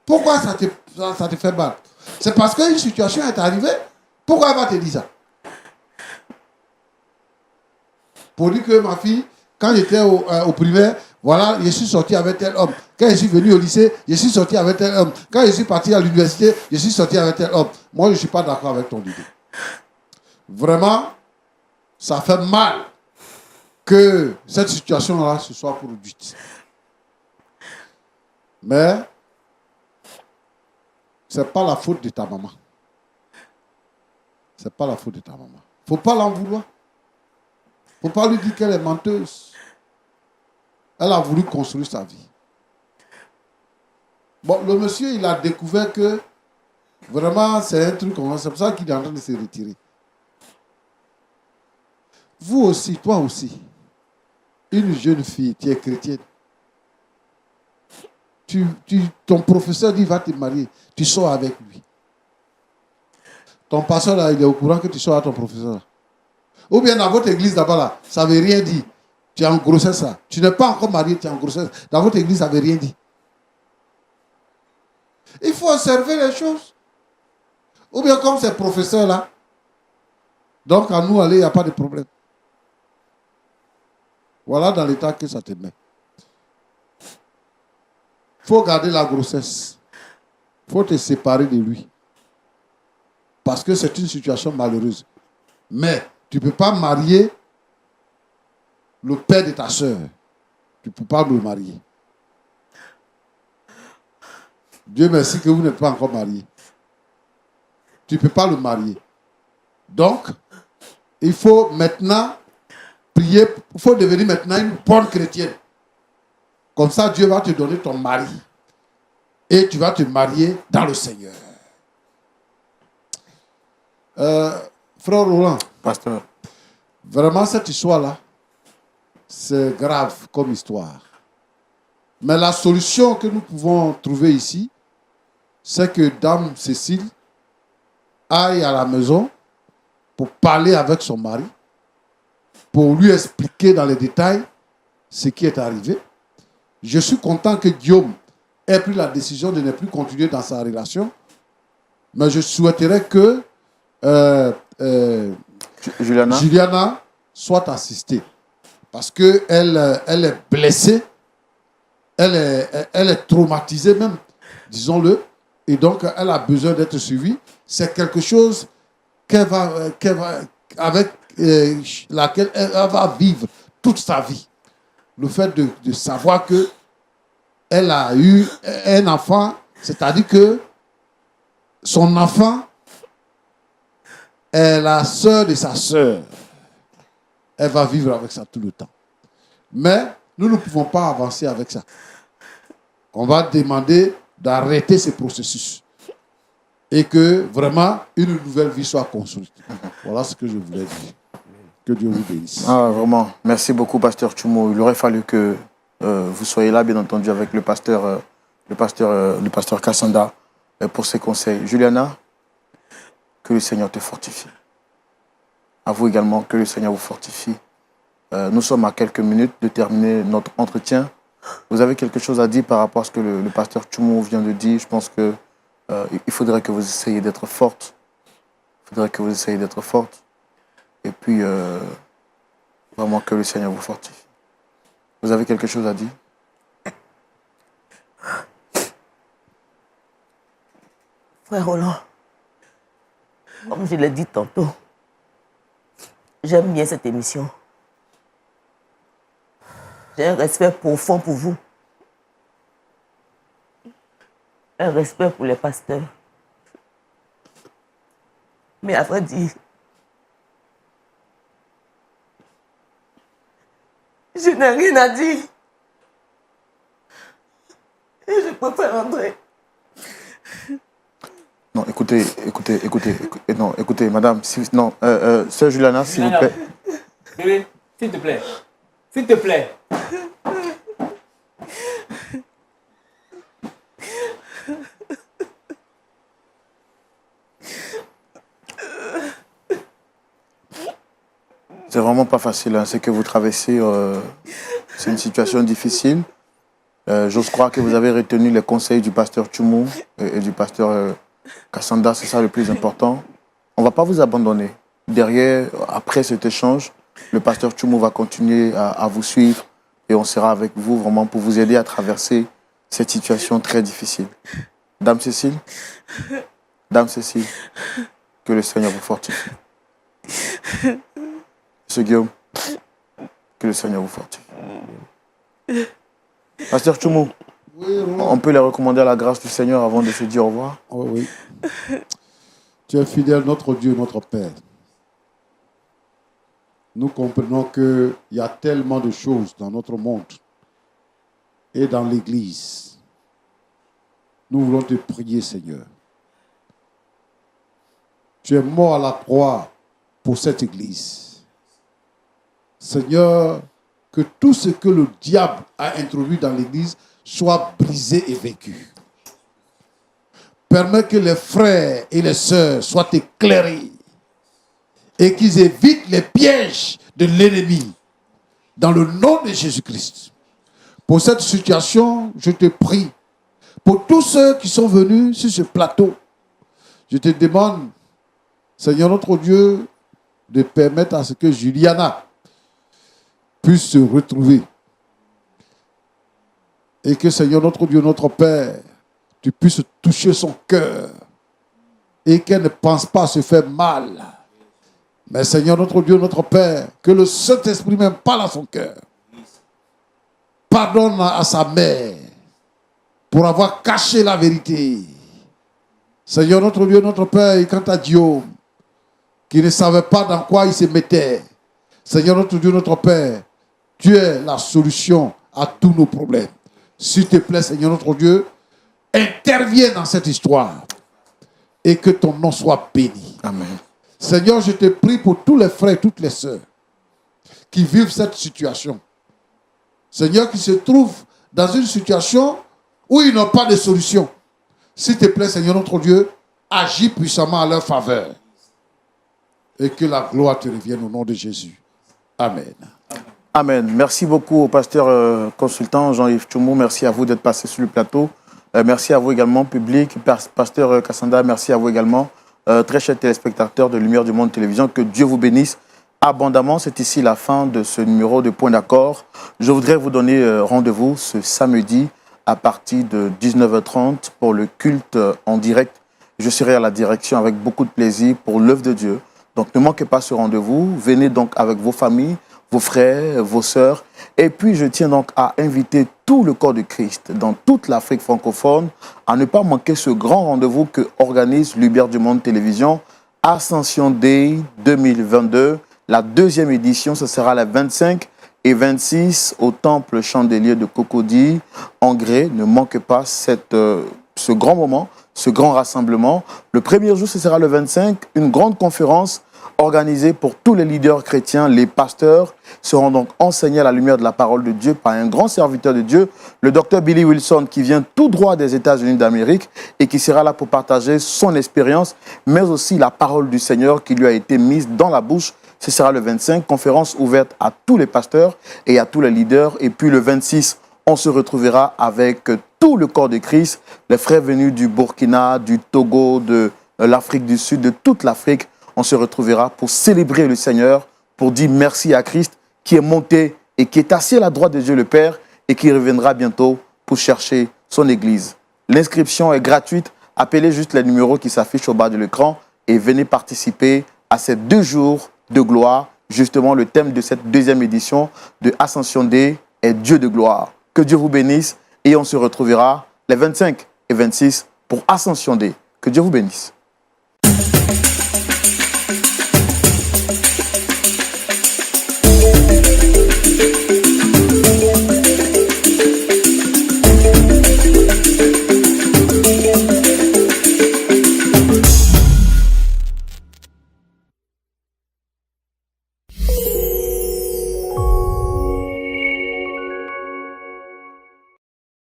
Pourquoi ça te fait mal? C'est parce qu'une situation est arrivée. Pourquoi elle va te dire ça? Pour dire que ma fille, quand j'étais au primaire, voilà, je suis sorti avec tel homme. Quand je suis venu au lycée, je suis sorti avec tel homme. Quand je suis parti à l'université, je suis sorti avec tel homme. Moi, je ne suis pas d'accord avec ton idée. Vraiment, ça fait mal que cette situation-là se soit produite. Mais, ce n'est pas la faute de ta maman. Ce n'est pas la faute de ta maman. Il ne faut pas l'en vouloir. Il ne faut pas lui dire qu'elle est menteuse. Elle a voulu construire sa vie. Bon, le monsieur, il a découvert que vraiment, c'est un truc, c'est pour ça qu'il est en train de se retirer. Vous aussi, toi aussi, une jeune fille, tu es chrétienne. Ton professeur dit, va te marier. Tu sors avec lui. Ton pasteur, là, il est au courant que tu sors avec ton professeur. Là. Ou bien dans votre église, là-bas, là, ça ne veut rien dire. Tu es en grossesse, ça. Tu n'es pas encore marié, tu es en grossesse. Dans votre église, ça ne veut rien dire. Il faut observer les choses. Ou bien comme ces professeurs-là. Donc, à nous aller, il n'y a pas de problème. Voilà dans l'état que ça te met. Il faut garder la grossesse. Il faut te séparer de lui. Parce que c'est une situation malheureuse. Mais tu ne peux pas marier le père de ta soeur. Tu ne peux pas le marier. Dieu merci que vous n'êtes pas encore mariés. Tu ne peux pas le marier. Donc, il faut maintenant prier. Il faut devenir maintenant une bonne chrétienne. Comme ça, Dieu va te donner ton mari. Et tu vas te marier dans le Seigneur. Frère Roland. Pasteur. Vraiment, cette histoire-là, c'est grave comme histoire. Mais la solution que nous pouvons trouver ici, c'est que Dame Cécile aille à la maison pour parler avec son mari, pour lui expliquer dans les détails ce qui est arrivé. Je suis content que Guillaume ait pris la décision de ne plus continuer dans sa relation, mais je souhaiterais que Juliana soit assistée. Parce qu'elle est blessée, elle est traumatisée même, disons-le, et donc elle a besoin d'être suivie, c'est quelque chose avec laquelle elle va vivre toute sa vie. Le fait de savoir que elle a eu un enfant, c'est-à-dire que son enfant est la sœur de sa sœur. Elle va vivre avec ça tout le temps. Mais nous ne pouvons pas avancer avec ça. On va demander d'arrêter ce processus et que vraiment une nouvelle vie soit construite. Voilà ce que je voulais dire. Que Dieu vous bénisse. Ah, vraiment. Merci beaucoup, pasteur Tchoumo. Il aurait fallu que vous soyez là, bien entendu, avec le pasteur Kassanda pour ses conseils. Juliana, que le Seigneur te fortifie. À vous également, que le Seigneur vous fortifie. Nous sommes à quelques minutes de terminer notre entretien. Vous avez quelque chose à dire par rapport à ce que le pasteur Tchoumo vient de dire? Je pense que il faudrait que vous essayiez d'être forte. Et puis, vraiment que le Seigneur vous fortifie. Vous avez quelque chose à dire? Frère Roland, comme je l'ai dit tantôt, j'aime bien cette émission. J'ai un respect profond pour vous. Un respect pour les pasteurs. Mais à vrai dire, je n'ai rien à dire. Et je préfère rentrer. Non, écoutez, madame, sœur Juliana, s'il vous plaît. Bébé, s'il te plaît. C'est vraiment pas facile, hein, ce que vous traversez. C'est une situation difficile. J'ose croire que vous avez retenu les conseils du pasteur Tchoumo et du pasteur Kassanda, c'est ça le plus important. On ne va pas vous abandonner. Derrière, après cet échange, le pasteur Tchoumo va continuer à vous suivre et on sera avec vous vraiment pour vous aider à traverser cette situation très difficile. Dame Cécile, que le Seigneur vous fortifie. Monsieur Guillaume, que le Seigneur vous fortifie. Pasteur Tchoumo, Oui, on peut les recommander à la grâce du Seigneur avant de se dire au revoir? Oh, oui. Tu es fidèle, notre Dieu, notre Père. Nous comprenons qu'il y a tellement de choses dans notre monde et dans l'Église. Nous voulons te prier, Seigneur. Tu es mort à la croix pour cette Église. Seigneur, que tout ce que le diable a introduit dans l'Église soit brisé et vaincu. Permets que les frères et les sœurs soient éclairés et qu'ils évitent les pièges de l'ennemi dans le nom de Jésus-Christ. Pour cette situation, je te prie. Pour tous ceux qui sont venus sur ce plateau, je te demande, Seigneur notre Dieu, de permettre à ce que Juliana puisse se retrouver. Et que, Seigneur notre Dieu, notre Père, tu puisses toucher son cœur et qu'elle ne pense pas se faire mal. Mais Seigneur notre Dieu, notre Père, que le Saint-Esprit même parle à son cœur. Pardonne à sa mère pour avoir caché la vérité. Seigneur notre Dieu, notre Père, et quant à Guillaume, qui ne savait pas dans quoi il se mettait. Seigneur notre Dieu, notre Père, tu es la solution à tous nos problèmes. S'il te plaît, Seigneur notre Dieu, interviens dans cette histoire et que ton nom soit béni. Amen. Seigneur, je te prie pour tous les frères et toutes les sœurs qui vivent cette situation. Seigneur, qui se trouvent dans une situation où ils n'ont pas de solution. S'il te plaît, Seigneur notre Dieu, agis puissamment à leur faveur. Et que la gloire te revienne au nom de Jésus. Amen. Amen. Merci beaucoup au pasteur consultant Jean-Yves Tchoumo. Merci à vous d'être passé sur le plateau. Merci à vous également, public. Pasteur Kassanda, merci à vous également. Très chers téléspectateurs de Lumière du Monde Télévision, que Dieu vous bénisse abondamment. C'est ici la fin de ce numéro de Point d'accord. Je voudrais vous donner rendez-vous ce samedi à partir de 19h30 pour le culte en direct. Je serai à la direction avec beaucoup de plaisir pour l'œuvre de Dieu. Donc ne manquez pas ce rendez-vous. Venez donc avec vos familles, vos frères, vos sœurs. Et puis je tiens donc à inviter tout le corps de Christ dans toute l'Afrique francophone à ne pas manquer ce grand rendez-vous que organise Lumière du Monde Télévision, Ascension Day 2022. La deuxième édition, ce sera les 25 et 26 au Temple Chandelier de Cocody, en Grès. Ne manquez pas ce grand moment, ce grand rassemblement. Le premier jour, ce sera le 25, une grande conférence organisée pour tous les leaders chrétiens. Les pasteurs seront donc enseignés à la lumière de la parole de Dieu par un grand serviteur de Dieu, le docteur Billy Wilson, qui vient tout droit des États-Unis d'Amérique et qui sera là pour partager son expérience, mais aussi la parole du Seigneur qui lui a été mise dans la bouche. Ce sera le 25, conférence ouverte à tous les pasteurs et à tous les leaders. Et puis le 26, on se retrouvera avec tout le corps de Christ, les frères venus du Burkina, du Togo, de l'Afrique du Sud, de toute l'Afrique. On se retrouvera pour célébrer le Seigneur, pour dire merci à Christ qui est monté et qui est assis à la droite de Dieu le Père et qui reviendra bientôt pour chercher son Église. L'inscription est gratuite. Appelez juste les numéros qui s'affichent au bas de l'écran et venez participer à ces 2 jours de gloire. Justement, le thème de cette deuxième édition de Ascension Day est Dieu de gloire. Que Dieu vous bénisse et on se retrouvera les 25 et 26 pour Ascension Day. Que Dieu vous bénisse.